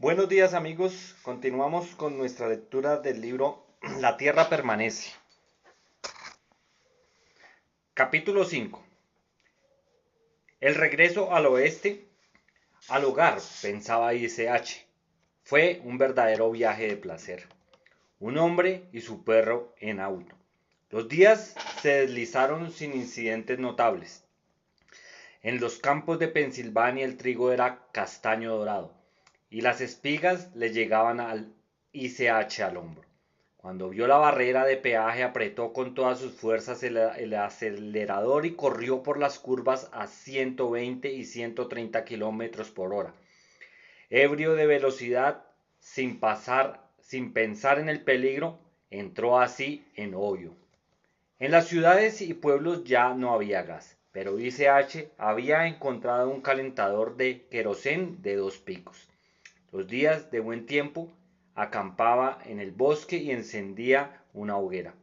Buenos días amigos, continuamos con nuestra lectura del libro La Tierra permanece. Capítulo 5. El regreso al oeste, al hogar, pensaba ICH. Fue un verdadero viaje de placer. Un hombre y su perro en auto. Los días se deslizaron sin incidentes notables. En los campos de Pensilvania el trigo era castaño dorado y las espigas le llegaban al ICH al hombro. Cuando vio la barrera de peaje apretó con todas sus fuerzas el acelerador y corrió por las curvas a 120 y 130 kilómetros por hora. Ebrio de velocidad, sin pensar en el peligro, entró así en hoyo. En las ciudades y pueblos ya no había gas, pero ICH había encontrado un calentador de querosén de 2 picos. Los días de buen tiempo acampaba en el bosque y encendía una hoguera.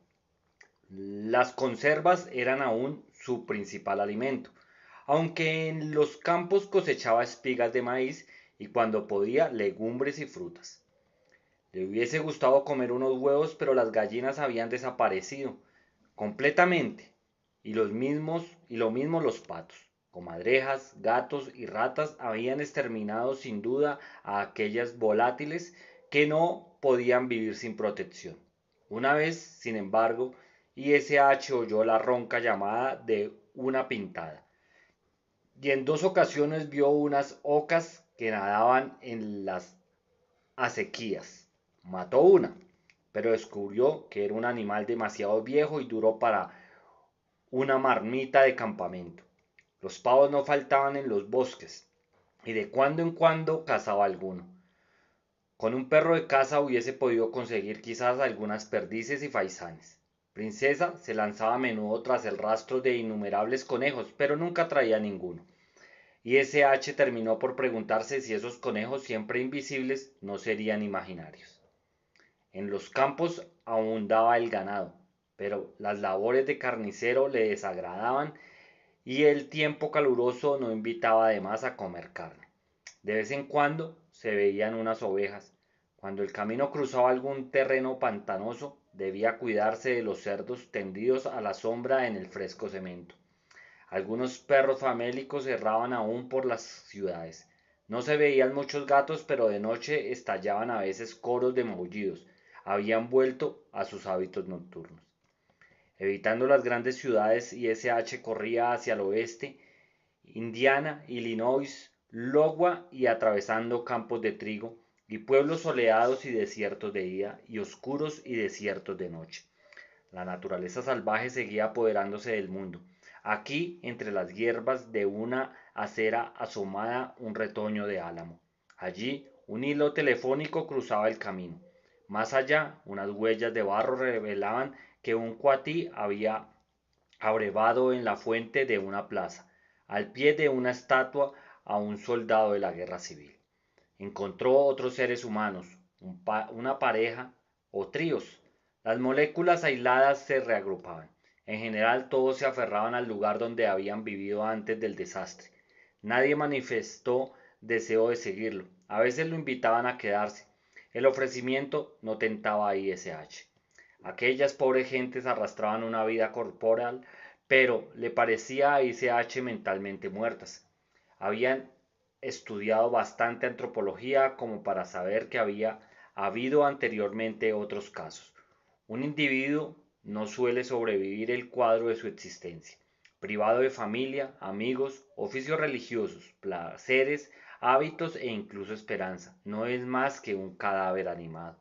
Las conservas eran aún su principal alimento, aunque en los campos cosechaba espigas de maíz y cuando podía legumbres y frutas. Le hubiese gustado comer unos huevos, pero las gallinas habían desaparecido completamente, y lo mismo los patos. Comadrejas, gatos y ratas habían exterminado sin duda a aquellas volátiles que no podían vivir sin protección. Una vez, sin embargo, ISH oyó la ronca llamada de una pintada, y en 2 ocasiones vio unas ocas que nadaban en las acequias. Mató una, pero descubrió que era un animal demasiado viejo y duro para una marmita de campamento. Los pavos no faltaban en los bosques, y de cuando en cuando cazaba alguno. Con un perro de caza hubiese podido conseguir quizás algunas perdices y faisanes. Princesa se lanzaba a menudo tras el rastro de innumerables conejos, pero nunca traía ninguno. Y SH terminó por preguntarse si esos conejos siempre invisibles no serían imaginarios. En los campos abundaba el ganado, pero las labores de carnicero le desagradaban y el tiempo caluroso no invitaba además a comer carne. De vez en cuando se veían unas ovejas. Cuando el camino cruzaba algún terreno pantanoso, debía cuidarse de los cerdos tendidos a la sombra en el fresco cemento. Algunos perros famélicos erraban aún por las ciudades. No se veían muchos gatos, pero de noche estallaban a veces coros de maullidos. Habían vuelto a sus hábitos nocturnos. Evitando las grandes ciudades, ISH corría hacia el oeste, Indiana, Illinois, Iowa y atravesando campos de trigo y pueblos soleados y desiertos de día y oscuros y desiertos de noche. La naturaleza salvaje seguía apoderándose del mundo. Aquí, entre las hierbas de una acera asomada un retoño de álamo. Allí, un hilo telefónico cruzaba el camino. Más allá, unas huellas de barro revelaban que un cuatí había abrevado en la fuente de una plaza, al pie de una estatua a un soldado de la guerra civil. Encontró otros seres humanos, una pareja o tríos. Las moléculas aisladas se reagrupaban. En general todos se aferraban al lugar donde habían vivido antes del desastre. Nadie manifestó deseo de seguirlo. A veces lo invitaban a quedarse. El ofrecimiento no tentaba a ISH. Aquellas pobres gentes arrastraban una vida corporal, pero le parecía a ISH mentalmente muertas. Habían estudiado bastante antropología como para saber que había habido anteriormente otros casos. Un individuo no suele sobrevivir el cuadro de su existencia, privado de familia, amigos, oficios religiosos, placeres, hábitos e incluso esperanza. No es más que un cadáver animado.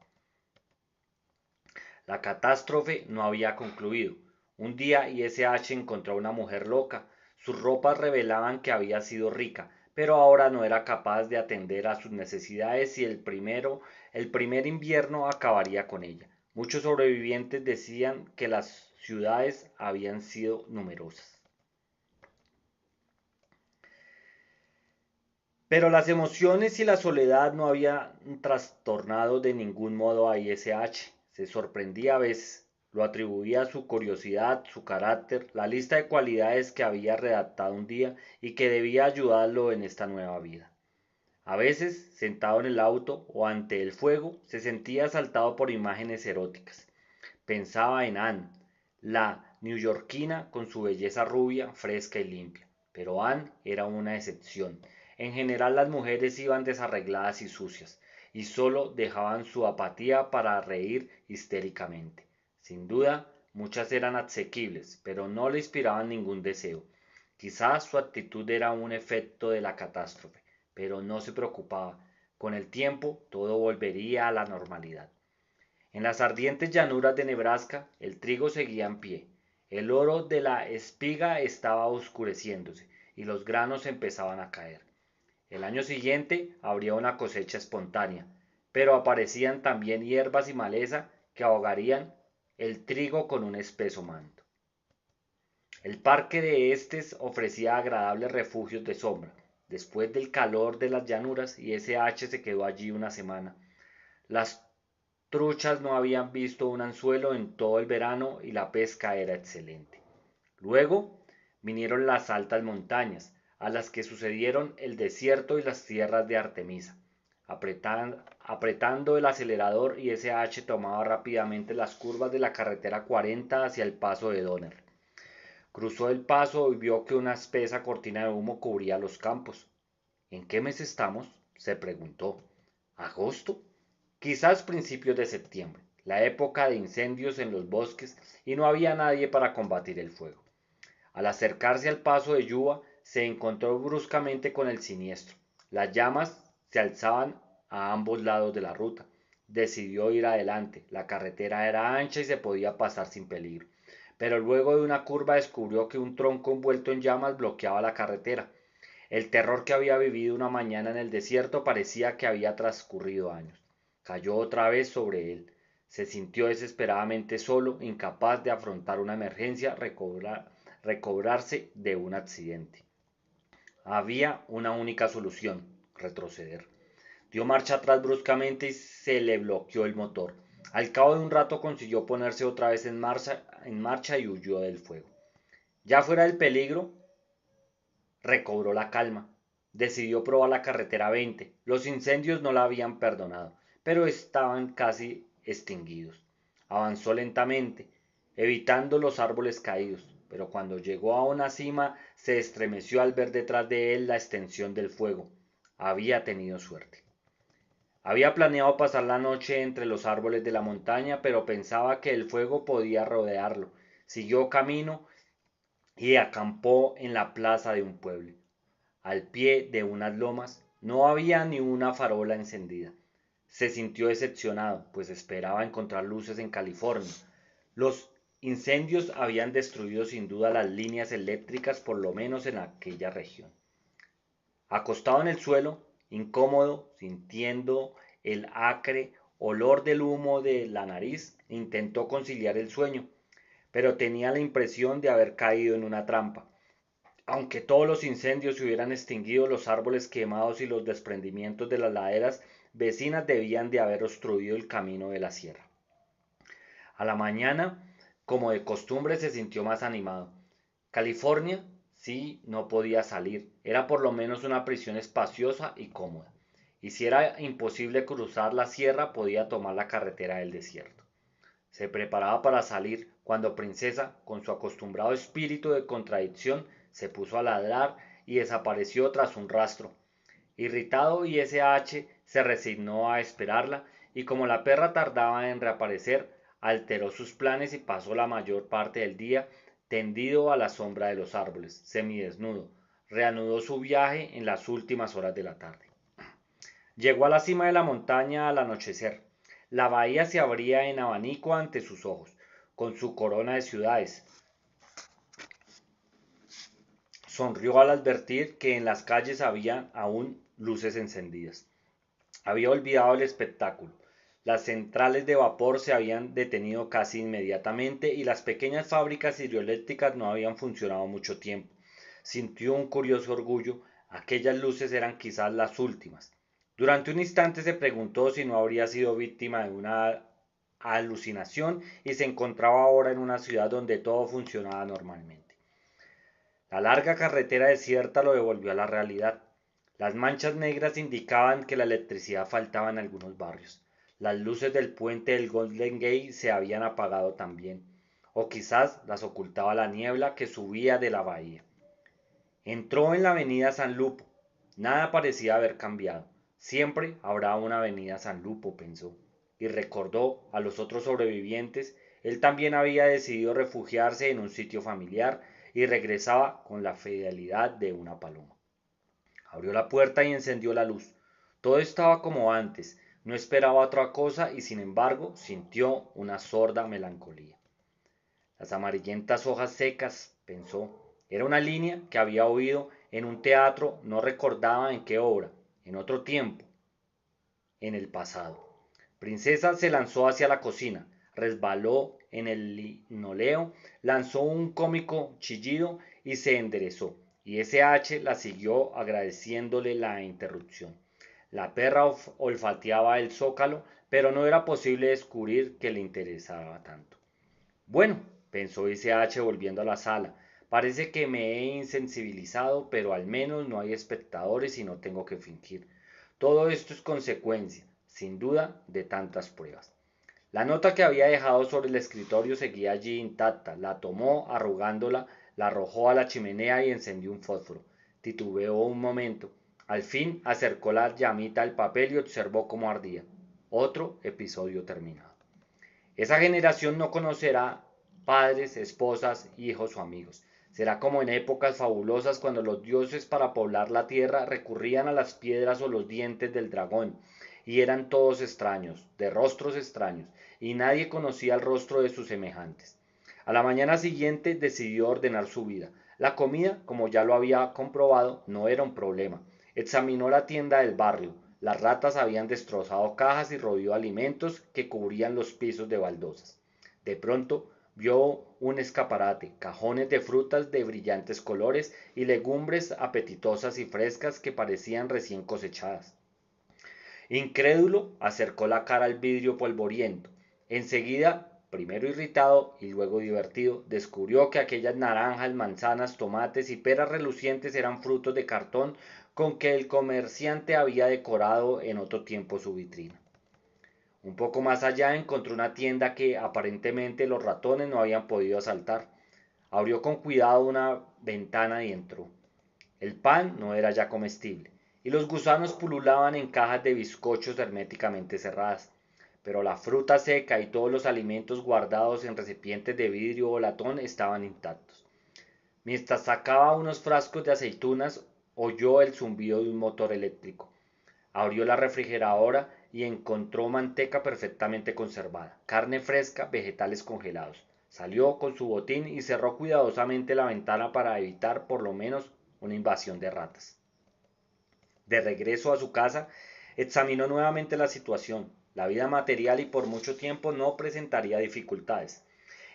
La catástrofe no había concluido. Un día ISH encontró a una mujer loca. Sus ropas revelaban que había sido rica, pero ahora no era capaz de atender a sus necesidades y el primer invierno acabaría con ella. Muchos sobrevivientes decían que las ciudades habían sido numerosas. Pero las emociones y la soledad no habían trastornado de ningún modo a ISH. Se sorprendía a veces, lo atribuía a su curiosidad, su carácter, la lista de cualidades que había redactado un día y que debía ayudarlo en esta nueva vida. A veces, sentado en el auto o ante el fuego, se sentía asaltado por imágenes eróticas. Pensaba en Anne, la neoyorquina con su belleza rubia, fresca y limpia. Pero Anne era una excepción. En general las mujeres iban desarregladas y sucias, y solo dejaban su apatía para reír histéricamente. Sin duda, muchas eran asequibles, pero no le inspiraban ningún deseo. Quizás su actitud era un efecto de la catástrofe, pero no se preocupaba. Con el tiempo todo volvería a la normalidad. En las ardientes llanuras de Nebraska el trigo seguía en pie. El oro de la espiga estaba oscureciéndose y los granos empezaban a caer. El año siguiente habría una cosecha espontánea, pero aparecían también hierbas y maleza que ahogarían el trigo con un espeso manto. El parque de Estes ofrecía agradables refugios de sombra. Después del calor de las llanuras, y S.H. se quedó allí una semana. Las truchas no habían visto un anzuelo en todo el verano y la pesca era excelente. Luego vinieron las altas montañas, a las que sucedieron el desierto y las tierras de Artemisa. Apretando el acelerador, y S.H. tomaba rápidamente las curvas de la carretera 40 hacia el paso de Donner. Cruzó el paso y vio que una espesa cortina de humo cubría los campos. ¿En qué mes estamos?, se preguntó. ¿Agosto? Quizás principios de septiembre, la época de incendios en los bosques, y no había nadie para combatir el fuego. Al acercarse al paso de Yuba, se encontró bruscamente con el siniestro. Las llamas se alzaban a ambos lados de la ruta. Decidió ir adelante. La carretera era ancha y se podía pasar sin peligro. Pero luego de una curva descubrió que un tronco envuelto en llamas bloqueaba la carretera. El terror que había vivido una mañana en el desierto parecía que había transcurrido años. Cayó otra vez sobre él. Se sintió desesperadamente solo, incapaz de afrontar una emergencia, recobrarse de un accidente. Había una única solución: retroceder. Dio marcha atrás bruscamente y se le bloqueó el motor. Al cabo de un rato consiguió ponerse otra vez en marcha y huyó del fuego. Ya fuera del peligro, recobró la calma. Decidió probar la carretera 20. Los incendios no la habían perdonado, pero estaban casi extinguidos. Avanzó lentamente, evitando los árboles caídos, pero cuando llegó a una cima se estremeció al ver detrás de él la extensión del fuego. Había tenido suerte. Había planeado pasar la noche entre los árboles de la montaña, pero pensaba que el fuego podía rodearlo. Siguió camino y acampó en la plaza de un pueblo. Al pie de unas lomas no había ni una farola encendida. Se sintió decepcionado, pues esperaba encontrar luces en California. Los incendios habían destruido sin duda las líneas eléctricas, por lo menos en aquella región. Acostado en el suelo, incómodo, sintiendo el acre olor del humo de la nariz, intentó conciliar el sueño, pero tenía la impresión de haber caído en una trampa. Aunque todos los incendios se hubieran extinguido, los árboles quemados y los desprendimientos de las laderas vecinas debían de haber obstruido el camino de la sierra. A la mañana, como de costumbre, se sintió más animado. California, sí, no podía salir. Era por lo menos una prisión espaciosa y cómoda. Y si era imposible cruzar la sierra, podía tomar la carretera del desierto. Se preparaba para salir cuando Princesa, con su acostumbrado espíritu de contradicción, se puso a ladrar y desapareció tras un rastro. Irritado, S.H. se resignó a esperarla, y como la perra tardaba en reaparecer, alteró sus planes y pasó la mayor parte del día tendido a la sombra de los árboles, semidesnudo. Reanudó su viaje en las últimas horas de la tarde. Llegó a la cima de la montaña al anochecer. La bahía se abría en abanico ante sus ojos, con su corona de ciudades. Sonrió al advertir que en las calles había aún luces encendidas. Había olvidado el espectáculo. Las centrales de vapor se habían detenido casi inmediatamente y las pequeñas fábricas hidroeléctricas no habían funcionado mucho tiempo. Sintió un curioso orgullo. Aquellas luces eran quizás las últimas. Durante un instante se preguntó si no habría sido víctima de una alucinación y se encontraba ahora en una ciudad donde todo funcionaba normalmente. La larga carretera desierta lo devolvió a la realidad. Las manchas negras indicaban que la electricidad faltaba en algunos barrios. Las luces del puente del Golden Gate se habían apagado también, o quizás las ocultaba la niebla que subía de la bahía. Entró en la avenida San Lupo. Nada parecía haber cambiado. Siempre habrá una avenida San Lupo, pensó, y recordó a los otros sobrevivientes. Él también había decidido refugiarse en un sitio familiar y regresaba con la fidelidad de una paloma. Abrió la puerta y encendió la luz. Todo estaba como antes. No esperaba otra cosa y sin embargo sintió una sorda melancolía. Las amarillentas hojas secas, pensó, era una línea que había oído en un teatro, no recordaba en qué obra, en otro tiempo, en el pasado. Princesa se lanzó hacia la cocina, resbaló en el linoleo, lanzó un cómico chillido y se enderezó, y S.H. la siguió agradeciéndole la interrupción. La perra olfateaba el zócalo, pero no era posible descubrir que le interesaba tanto. Bueno, pensó S.H. volviendo a la sala, parece que me he insensibilizado, pero al menos no hay espectadores y no tengo que fingir. Todo esto es consecuencia, sin duda, de tantas pruebas. La nota que había dejado sobre el escritorio seguía allí intacta. La tomó, arrugándola, la arrojó a la chimenea y encendió un fósforo. Titubeó un momento. Al fin acercó la llamita al papel y observó cómo ardía. Otro episodio terminado. Esa generación no conocerá padres, esposas, hijos o amigos. Será como en épocas fabulosas cuando los dioses para poblar la tierra recurrían a las piedras o los dientes del dragón, y eran todos extraños, de rostros extraños, y nadie conocía el rostro de sus semejantes. A la mañana siguiente decidió ordenar su vida. La comida, como ya lo había comprobado, no era un problema. Examinó la tienda del barrio. Las ratas habían destrozado cajas y roído alimentos que cubrían los pisos de baldosas. De pronto vio un escaparate, cajones de frutas de brillantes colores y legumbres apetitosas y frescas que parecían recién cosechadas. Incrédulo, acercó la cara al vidrio polvoriento. Enseguida, primero irritado y luego divertido, descubrió que aquellas naranjas, manzanas, tomates y peras relucientes eran frutos de cartón con que el comerciante había decorado en otro tiempo su vitrina. Un poco más allá encontró una tienda que aparentemente los ratones no habían podido asaltar. Abrió con cuidado una ventana y entró. El pan no era ya comestible, y los gusanos pululaban en cajas de bizcochos herméticamente cerradas, pero la fruta seca y todos los alimentos guardados en recipientes de vidrio o latón estaban intactos. Mientras sacaba unos frascos de aceitunas, oyó el zumbido de un motor eléctrico. Abrió la refrigeradora y encontró manteca perfectamente conservada, carne fresca, vegetales congelados. Salió con su botín y cerró cuidadosamente la ventana para evitar por lo menos una invasión de ratas. De regreso a su casa, examinó nuevamente la situación. La vida material y por mucho tiempo no presentaría dificultades.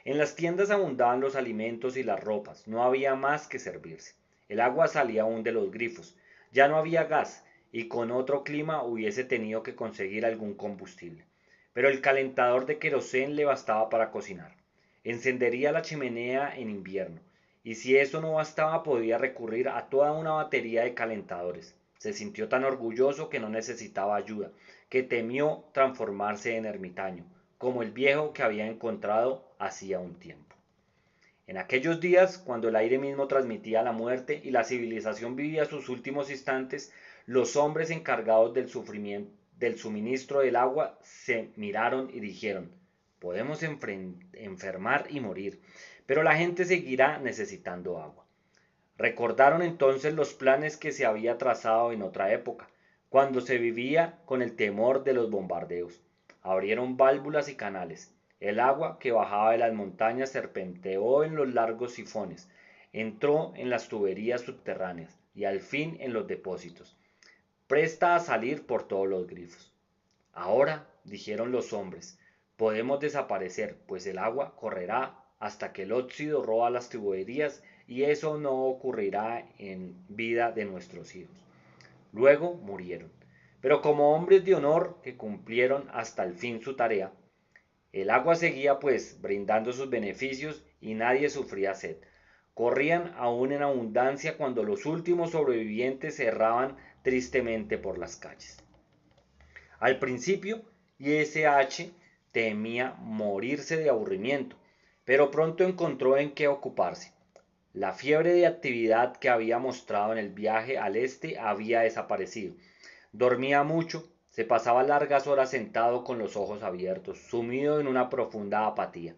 En las tiendas abundaban los alimentos y las ropas, no había más que servirse. El agua salía aún de los grifos, ya no había gas, y con otro clima hubiese tenido que conseguir algún combustible. Pero el calentador de querosén le bastaba para cocinar. Encendería la chimenea en invierno, y si eso no bastaba podía recurrir a toda una batería de calentadores. Se sintió tan orgulloso que no necesitaba ayuda, que temió transformarse en ermitaño, como el viejo que había encontrado hacía un tiempo. En aquellos días, cuando el aire mismo transmitía la muerte y la civilización vivía sus últimos instantes, los hombres encargados del suministro del agua se miraron y dijeron, podemos enfermar y morir, pero la gente seguirá necesitando agua. Recordaron entonces los planes que se había trazado en otra época, cuando se vivía con el temor de los bombardeos. Abrieron válvulas y canales. El agua que bajaba de las montañas serpenteó en los largos sifones, entró en las tuberías subterráneas y al fin en los depósitos, presta a salir por todos los grifos. Ahora, dijeron los hombres, podemos desaparecer, pues el agua correrá hasta que el óxido roba las tuberías y eso no ocurrirá en vida de nuestros hijos. Luego murieron, pero como hombres de honor que cumplieron hasta el fin su tarea, el agua seguía pues brindando sus beneficios y nadie sufría sed. Corrían aún en abundancia cuando los últimos sobrevivientes cerraban tristemente por las calles. Al principio, ISH temía morirse de aburrimiento, pero pronto encontró en qué ocuparse. La fiebre de actividad que había mostrado en el viaje al este había desaparecido. Dormía mucho, se pasaba largas horas sentado con los ojos abiertos, sumido en una profunda apatía.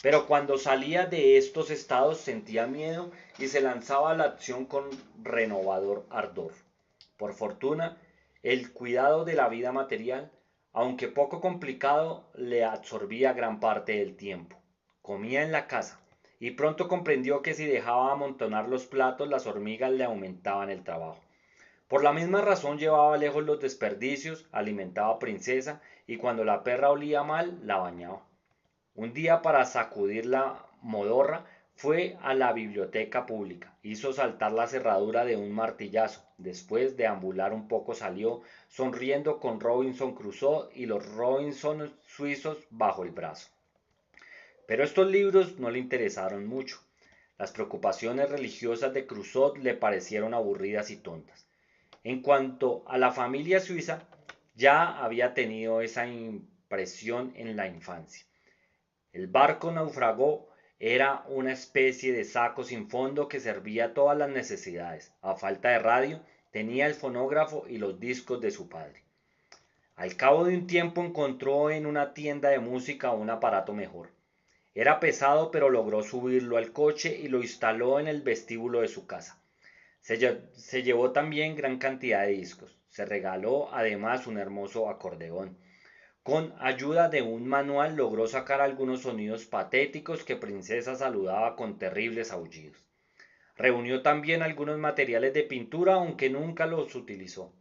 Pero cuando salía de estos estados sentía miedo y se lanzaba a la acción con renovador ardor. Por fortuna, el cuidado de la vida material, aunque poco complicado, le absorbía gran parte del tiempo. Comía en la casa, y pronto comprendió que si dejaba amontonar los platos, las hormigas le aumentaban el trabajo. Por la misma razón llevaba lejos los desperdicios, alimentaba a Princesa, y cuando la perra olía mal, la bañaba. Un día, para sacudir la modorra, fue a la biblioteca pública, hizo saltar la cerradura de un martillazo, después de ambular un poco salió, sonriendo con Robinson Crusoe y los Robinson suizos bajo el brazo. Pero estos libros no le interesaron mucho. Las preocupaciones religiosas de Crusoe le parecieron aburridas y tontas. En cuanto a la familia suiza, ya había tenido esa impresión en la infancia. El barco naufragó, era una especie de saco sin fondo que servía a todas las necesidades. A falta de radio, tenía el fonógrafo y los discos de su padre. Al cabo de un tiempo encontró en una tienda de música un aparato mejor. Era pesado, pero logró subirlo al coche y lo instaló en el vestíbulo de su casa. Se llevó también gran cantidad de discos. Se regaló además un hermoso acordeón. Con ayuda de un manual logró sacar algunos sonidos patéticos que Princesa saludaba con terribles aullidos. Reunió también algunos materiales de pintura, aunque nunca los utilizó.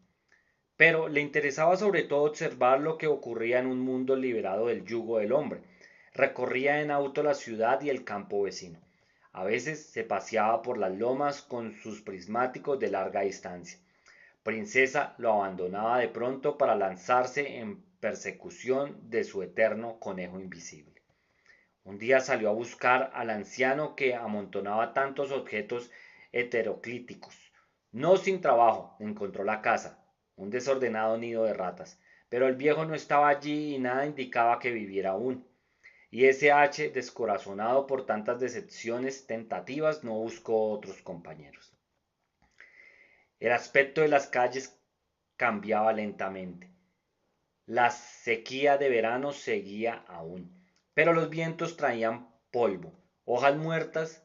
Pero le interesaba sobre todo observar lo que ocurría en un mundo liberado del yugo del hombre. Recorría en auto la ciudad y el campo vecino. A veces se paseaba por las lomas con sus prismáticos de larga distancia. Princesa lo abandonaba de pronto para lanzarse en persecución de su eterno conejo invisible. Un día salió a buscar al anciano que amontonaba tantos objetos heteroclíticos. No sin trabajo encontró la casa, un desordenado nido de ratas, pero el viejo no estaba allí y nada indicaba que viviera aún. Y ese H, descorazonado por tantas decepciones tentativas, no buscó otros compañeros. El aspecto de las calles cambiaba lentamente. La sequía de verano seguía aún, pero los vientos traían polvo, hojas muertas,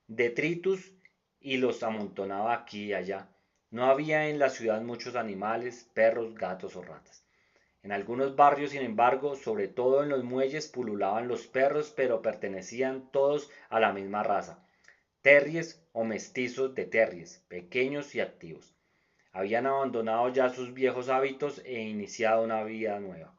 detritus y los amontonaba aquí y allá. No había en la ciudad muchos animales, perros, gatos o ratas. En algunos barrios, sin embargo, sobre todo en los muelles, pululaban los perros, pero pertenecían todos a la misma raza, terriers o mestizos de terriers, pequeños y activos. Habían abandonado ya sus viejos hábitos e iniciado una vida nueva.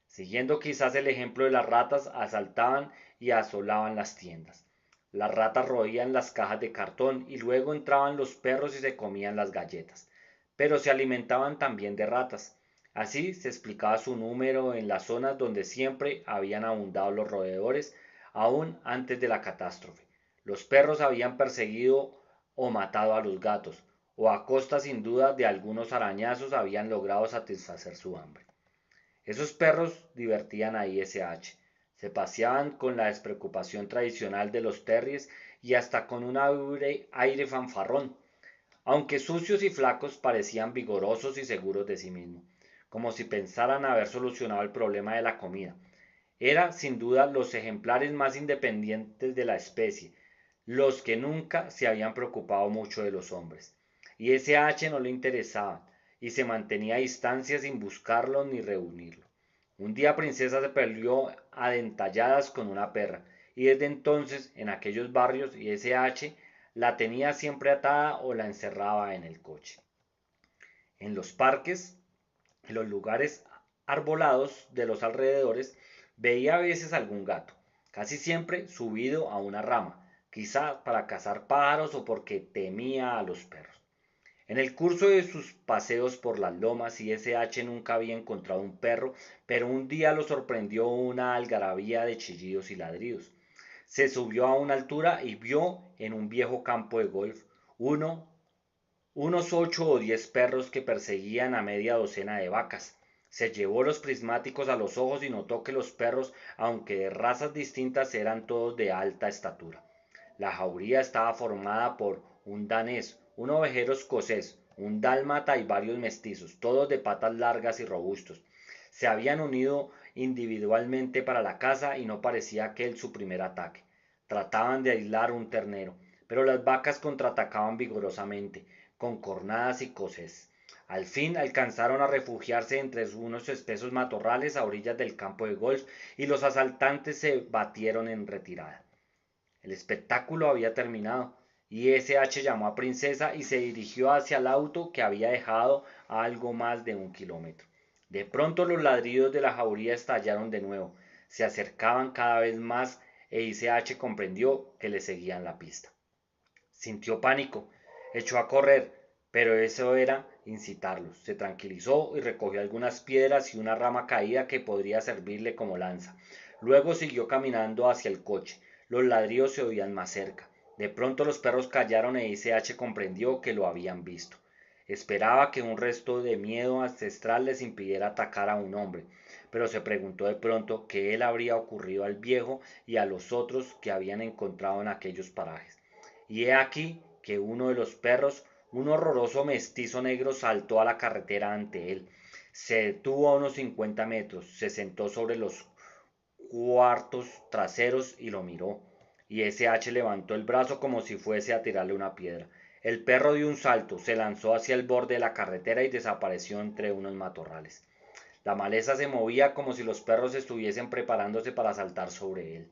Siguiendo quizás el ejemplo de las ratas, asaltaban y asolaban las tiendas. Las ratas roían las cajas de cartón y luego entraban los perros y se comían las galletas. Pero se alimentaban también de ratas. Así se explicaba su número en las zonas donde siempre habían abundado los roedores, aún antes de la catástrofe. Los perros habían perseguido o matado a los gatos, o a costa sin duda de algunos arañazos habían logrado satisfacer su hambre. Esos perros divertían a ISH, se paseaban con la despreocupación tradicional de los terriers y hasta con un aire fanfarrón. Aunque sucios y flacos, parecían vigorosos y seguros de sí mismos, como si pensaran haber solucionado el problema de la comida. Eran sin duda los ejemplares más independientes de la especie, los que nunca se habían preocupado mucho de los hombres. Y ese H no le interesaba, y se mantenía a distancia sin buscarlo ni reunirlo. Un día Princesa se peleó a dentalladas con una perra, y desde entonces en aquellos barrios y ese H la tenía siempre atada o la encerraba en el coche. En los parques, en los lugares arbolados de los alrededores, veía a veces algún gato, casi siempre subido a una rama, quizá para cazar pájaros o porque temía a los perros. En el curso de sus paseos por las lomas, ISH nunca había encontrado un perro, pero un día lo sorprendió una algarabía de chillidos y ladridos. Se subió a una altura y vio en un viejo campo de golf unos 8 o 10 perros que perseguían a media docena de vacas. Se llevó los prismáticos a los ojos y notó que los perros, aunque de razas distintas, eran todos de alta estatura. La jauría estaba formada por un danés, un ovejero escocés, un dálmata y varios mestizos, todos de patas largas y robustos. Se habían unido individualmente para la caza y no parecía aquel su primer ataque. Trataban de aislar un ternero, pero las vacas contraatacaban vigorosamente, con cornadas y coces. Al fin alcanzaron a refugiarse entre unos espesos matorrales a orillas del campo de golf y los asaltantes se batieron en retirada. El espectáculo había terminado y S.H. llamó a Princesa y se dirigió hacia el auto que había dejado a algo más de 1 kilómetro. De pronto los ladridos de la jauría estallaron de nuevo, se acercaban cada vez más e S.H. comprendió que le seguían la pista. Sintió pánico, echó a correr, pero eso era incitarlos. Se tranquilizó y recogió algunas piedras y una rama caída que podría servirle como lanza. Luego siguió caminando hacia el coche. Los ladridos se oían más cerca. De pronto los perros callaron e S.H. comprendió que lo habían visto. Esperaba que un resto de miedo ancestral les impidiera atacar a un hombre, pero se preguntó de pronto qué le habría ocurrido al viejo y a los otros que habían encontrado en aquellos parajes. Y he aquí que uno de los perros, un horroroso mestizo negro, saltó a la carretera ante él. Se detuvo a unos 50 metros, se sentó sobre los cuartos traseros y lo miró. Y S.H. levantó el brazo como si fuese a tirarle una piedra. El perro dio un salto, se lanzó hacia el borde de la carretera y desapareció entre unos matorrales. La maleza se movía como si los perros estuviesen preparándose para saltar sobre él.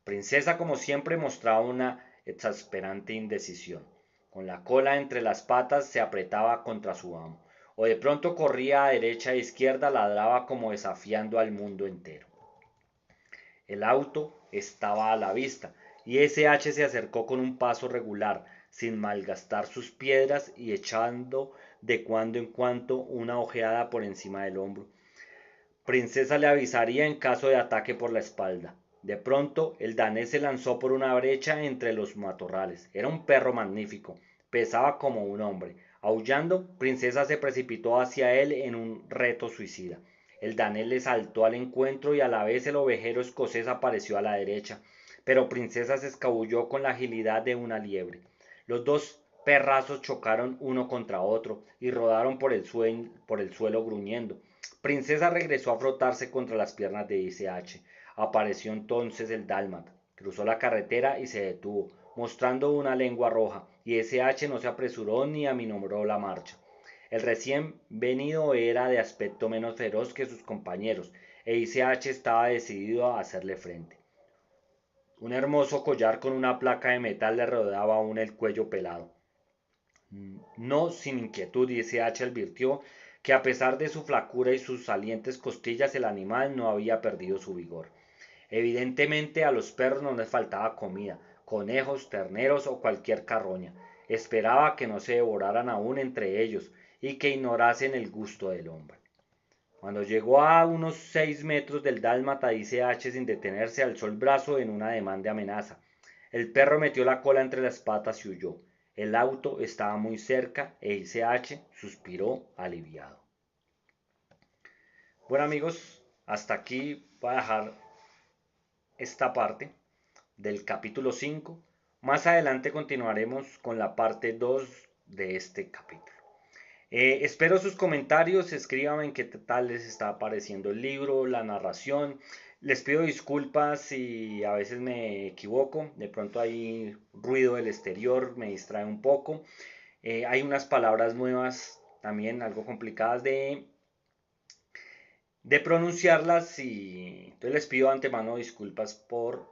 Princesa, como siempre, mostraba una exasperante indecisión. Con la cola entre las patas se apretaba contra su amo, o de pronto corría a derecha e izquierda, ladraba como desafiando al mundo entero. El auto estaba a la vista, y S.H. se acercó con un paso regular, sin malgastar sus piedras y echando de cuando en cuando una ojeada por encima del hombro. Princesa le avisaría en caso de ataque por la espalda. De pronto, el danés se lanzó por una brecha entre los matorrales. Era un perro magnífico. Pesaba como un hombre. Aullando, Princesa se precipitó hacia él en un reto suicida. El danés le saltó al encuentro y a la vez el ovejero escocés apareció a la derecha. Pero Princesa se escabulló con la agilidad de una liebre. Los dos perrazos chocaron uno contra otro y rodaron por el suelo gruñendo. Princesa regresó a frotarse contra las piernas de S.H. Apareció entonces el dálmata, cruzó la carretera y se detuvo, mostrando una lengua roja, y S.H. no se apresuró ni aminoró la marcha. El recién venido era de aspecto menos feroz que sus compañeros, e S.H. estaba decidido a hacerle frente. Un hermoso collar con una placa de metal le rodeaba aún el cuello pelado. No sin inquietud, S.H. advirtió que a pesar de su flacura y sus salientes costillas, el animal no había perdido su vigor. Evidentemente a los perros no les faltaba comida, conejos, terneros o cualquier carroña. Esperaba que no se devoraran aún entre ellos y que ignorasen el gusto del hombre. Cuando llegó a unos 6 metros del dálmata, S.H. sin detenerse alzó el brazo en un ademán de amenaza. El perro metió la cola entre las patas y huyó. El auto estaba muy cerca e S.H. suspiró aliviado. Bueno amigos, hasta aquí voy a dejar esta parte del capítulo 5. Más adelante continuaremos con la parte 2 de este capítulo. Espero sus comentarios, escríbanme qué tal les está pareciendo el libro, la narración. Les pido disculpas si a veces me equivoco, de pronto hay ruido del exterior, me distrae un poco. Hay unas palabras nuevas también algo complicadas de pronunciarlas y entonces les pido de antemano disculpas por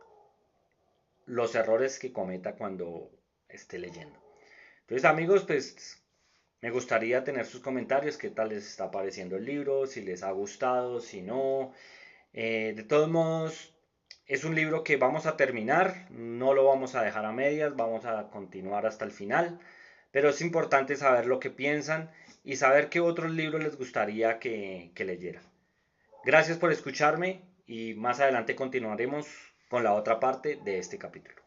los errores que cometa cuando esté leyendo. Entonces amigos, pues me gustaría tener sus comentarios, qué tal les está pareciendo el libro, si les ha gustado, si no. De todos modos, es un libro que vamos a terminar, no lo vamos a dejar a medias, vamos a continuar hasta el final, pero es importante saber lo que piensan y saber qué otros libros les gustaría que leyera. Gracias por escucharme y más adelante continuaremos con la otra parte de este capítulo.